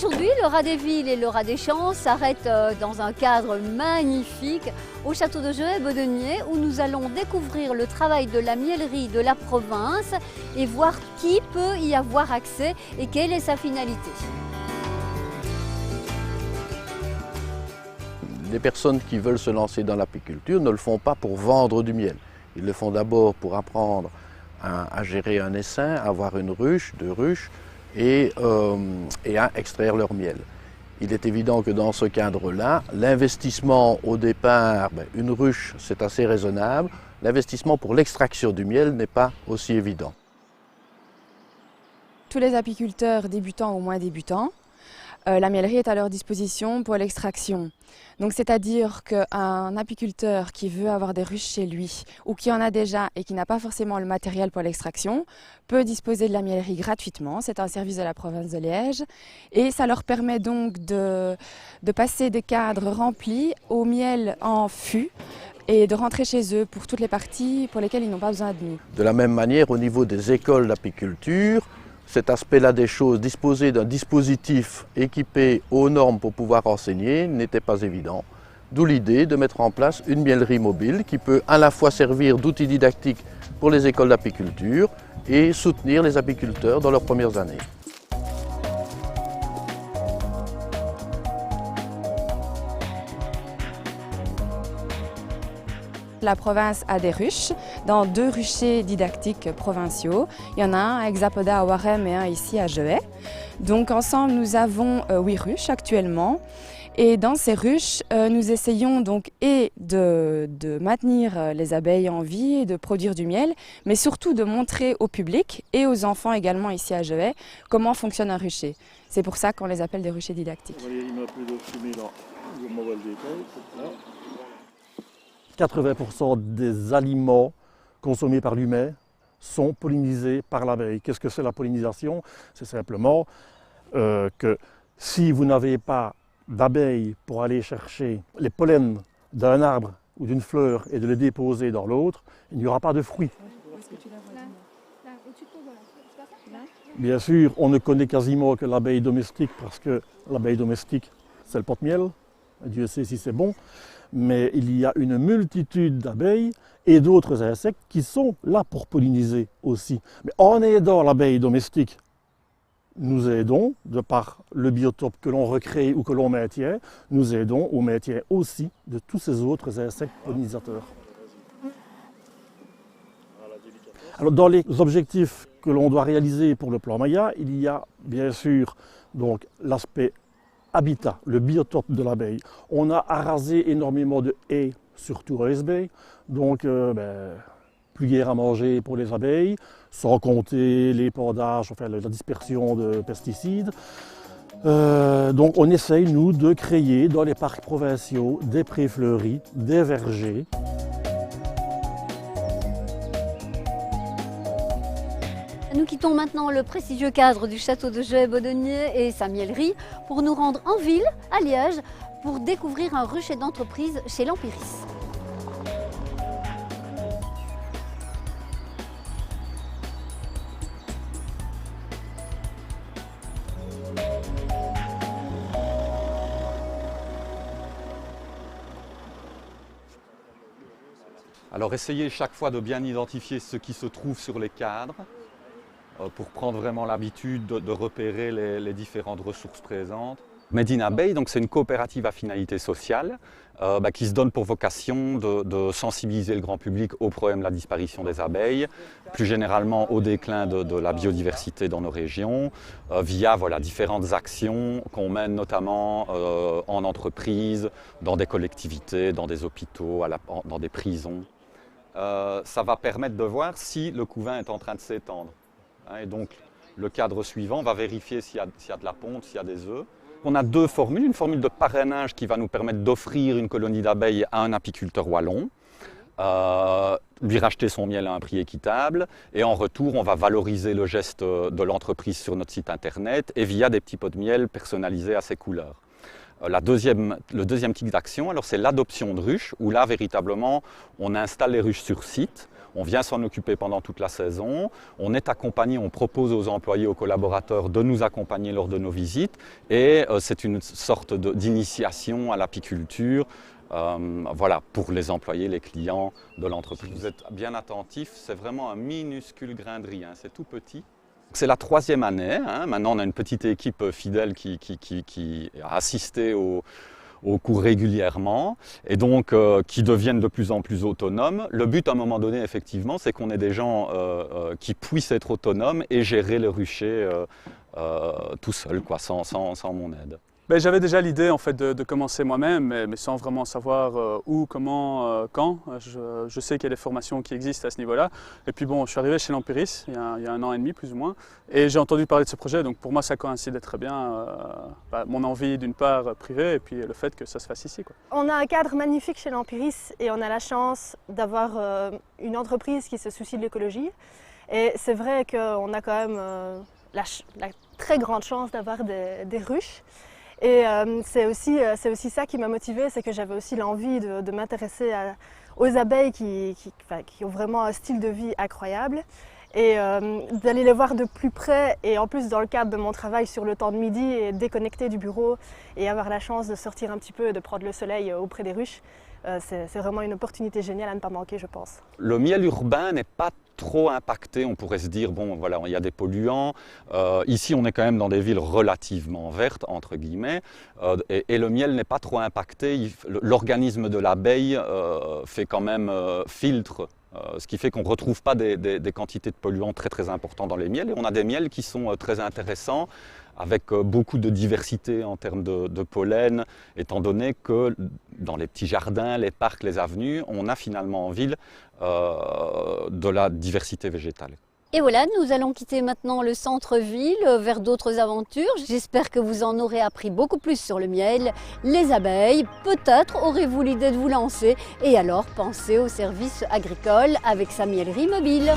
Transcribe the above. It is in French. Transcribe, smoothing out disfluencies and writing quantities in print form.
Aujourd'hui, le Rat des Villes et le Rat des Champs s'arrêtent dans un cadre magnifique au château de Joët-Bodenier où nous allons découvrir le travail de la miellerie de la province et voir qui peut y avoir accès et quelle est sa finalité. Les personnes qui veulent se lancer dans l'apiculture ne le font pas pour vendre du miel. Ils le font d'abord pour apprendre à gérer un essaim, à avoir une ruche, deux ruches et à extraire leur miel. Il est évident que dans ce cadre-là, l'investissement au départ, une ruche c'est assez raisonnable, l'investissement pour l'extraction du miel n'est pas aussi évident. Tous les apiculteurs débutants ou moins débutants, la miellerie est à leur disposition pour l'extraction. Donc c'est-à-dire qu'un apiculteur qui veut avoir des ruches chez lui ou qui en a déjà et qui n'a pas forcément le matériel pour l'extraction peut disposer de la miellerie gratuitement. C'est un service de la province de Liège et ça leur permet donc de passer des cadres remplis au miel en fût et de rentrer chez eux pour toutes les parties pour lesquelles ils n'ont pas besoin de nous. De la même manière, au niveau des écoles d'apiculture, cet aspect-là des choses, disposer d'un dispositif équipé aux normes pour pouvoir enseigner, n'était pas évident. D'où l'idée de mettre en place une miellerie mobile qui peut à la fois servir d'outil didactique pour les écoles d'apiculture et soutenir les apiculteurs dans leurs premières années. La province a des ruches dans 2 ruchers didactiques provinciaux. Il y en a un à Hexapoda à Warem et un ici à Joët. Donc ensemble nous avons 8 ruches actuellement. Et dans ces ruches, nous essayons donc de maintenir les abeilles en vie et de produire du miel, mais surtout de montrer au public et aux enfants également ici à Joët comment fonctionne un rucher. C'est pour ça qu'on les appelle des ruchers didactiques. 80% des aliments consommés par l'humain sont pollinisés par l'abeille. Qu'est-ce que c'est la pollinisation? C'est simplement que si vous n'avez pas d'abeilles pour aller chercher les pollens d'un arbre ou d'une fleur et de les déposer dans l'autre, il n'y aura pas de fruits. Bien sûr, on ne connaît quasiment que l'abeille domestique parce que l'abeille domestique, c'est le porte-miel. Dieu sait si c'est bon. Mais il y a une multitude d'abeilles et d'autres insectes qui sont là pour polliniser aussi. Mais en aidant l'abeille domestique, nous aidons, de par le biotope que l'on recrée ou que l'on maintient, nous aidons au maintien aussi de tous ces autres insectes pollinisateurs. Alors, dans les objectifs que l'on doit réaliser pour le plan Maya, il y a bien sûr donc l'aspect habitat, le biotope de l'abeille. On a arasé énormément de haies sur Torres Bay, donc plus guère à manger pour les abeilles, sans compter l'épandages, enfin la dispersion de pesticides. Donc on essaye, nous, de créer dans les parcs provinciaux des prés fleuris, des vergers. Nous quittons maintenant le prestigieux cadre du château de Joët-Bodenier et sa miellerie pour nous rendre en ville, à Liège, pour découvrir un rucher d'entreprise chez l'Empiris. Alors essayez chaque fois de bien identifier ce qui se trouve sur les cadres pour prendre vraiment l'habitude de repérer les différentes ressources présentes. Made in Abeille, donc c'est une coopérative à finalité sociale qui se donne pour vocation de sensibiliser le grand public au problème de la disparition des abeilles, plus généralement au déclin de la biodiversité dans nos régions, via différentes actions qu'on mène notamment en entreprise, dans des collectivités, dans des hôpitaux, dans des prisons. Ça va permettre de voir si le couvain est en train de s'étendre. Et donc le cadre suivant va vérifier s'il y a de la ponte, s'il y a des œufs. On a 2 formules, une formule de parrainage qui va nous permettre d'offrir une colonie d'abeilles à un apiculteur wallon, lui racheter son miel à un prix équitable, et en retour on va valoriser le geste de l'entreprise sur notre site internet et via des petits pots de miel personnalisés à ses couleurs. Le deuxième type d'action, c'est l'adoption de ruches, où là, véritablement, on installe les ruches sur site, On vient s'en occuper pendant toute la saison. On est accompagné, on propose aux employés, aux collaborateurs de nous accompagner lors de nos visites. Et c'est une sorte d'initiation à l'apiculture. Voilà, pour les employés, les clients de l'entreprise. Vous êtes bien attentifs, c'est vraiment un minuscule grain de riz, hein, c'est tout petit. C'est la 3e année, hein. Maintenant on a une petite équipe fidèle qui a assisté aux cours régulièrement et donc qui deviennent de plus en plus autonomes. Le but à un moment donné, effectivement, c'est qu'on ait des gens qui puissent être autonomes et gérer le rucher tout seul, quoi, sans mon aide. Ben, j'avais déjà l'idée en fait de commencer moi-même, mais sans vraiment savoir où, comment, quand. Je sais qu'il y a des formations qui existent à ce niveau-là. Et puis bon, je suis arrivé chez l'Empiris il y a 1 an et demi plus ou moins, et j'ai entendu parler de ce projet. Donc pour moi, ça coïncidait très bien. Mon envie d'une part privée, et puis le fait que ça se fasse ici, quoi. On a un cadre magnifique chez l'Empiris et on a la chance d'avoir une entreprise qui se soucie de l'écologie. Et c'est vrai qu'on a quand même la très grande chance d'avoir des ruches. Et c'est aussi ça qui m'a motivée, c'est que j'avais aussi l'envie de m'intéresser aux abeilles qui ont vraiment un style de vie incroyable et d'aller les voir de plus près, et en plus dans le cadre de mon travail sur le temps de midi et déconnecter du bureau et avoir la chance de sortir un petit peu et de prendre le soleil auprès des ruches. C'est vraiment une opportunité géniale à ne pas manquer, je pense. Le miel urbain n'est pas trop impacté, on pourrait se dire, bon voilà, il y a des polluants. Ici, on est quand même dans des villes relativement vertes, entre guillemets, et le miel n'est pas trop impacté. L'organisme de l'abeille fait quand même filtre, ce qui fait qu'on ne retrouve pas des quantités de polluants très très importants dans les miels. Et on a des miels qui sont très intéressants, avec beaucoup de diversité en termes de pollen, étant donné que dans les petits jardins, les parcs, les avenues, on a finalement en ville de la diversité végétale. Et voilà, nous allons quitter maintenant le centre-ville vers d'autres aventures. J'espère que vous en aurez appris beaucoup plus sur le miel, les abeilles. Peut-être aurez-vous l'idée de vous lancer et alors pensez au service agricole avec sa miellerie mobile.